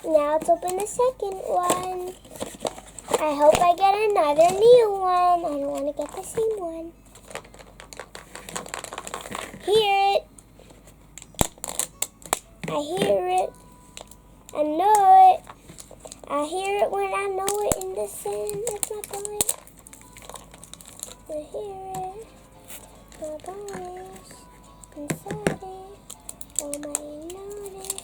Now let's open the second one. I hope I get another new one. I don't want to get the same one. Hear it. I hear it. I know it. I hear it when I know it in the sand. That's my boy. I hear it. My bones inside it. Oh my notice.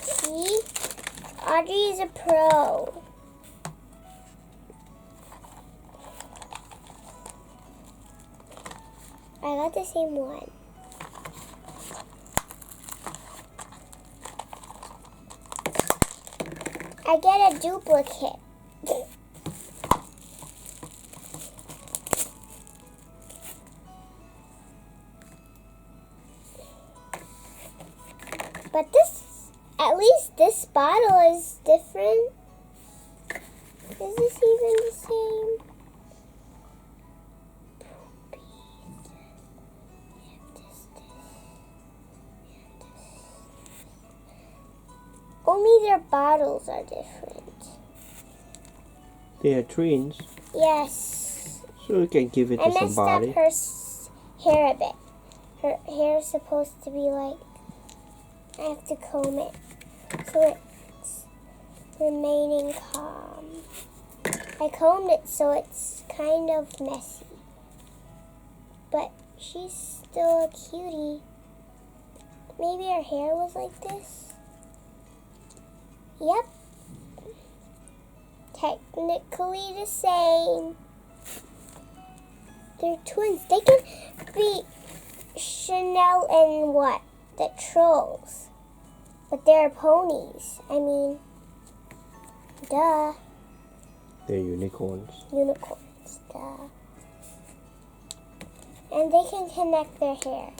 See? Audrey is a pro. I got the same one. I get a duplicate. But this, at least this bottle is different. Is this even the same? Only their bottles are different. They are twins. Yes. So you can give it to somebody. I messed up her hair a bit. Her hair is supposed to be like, I have to comb it so it's remaining calm. I combed it so it's kind of messy. But she's still a cutie. Maybe her hair was like this. Yep. Technically the same. They're twins. They can be Chanel and what? The trolls. But they're ponies. I mean, duh. They're unicorns. Unicorns, duh. And they can connect their hair.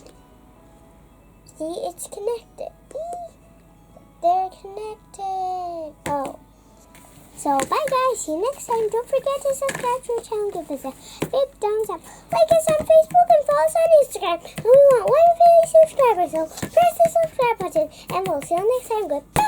See, it's connected. They're connected. Oh. So, bye guys. See you next time. Don't forget to subscribe to our channel. Give us a big thumbs up. Like us on Facebook and follow us on Instagram. And we want 1 million subscribers. So, press the subscribe button. And we'll see you next time. Goodbye.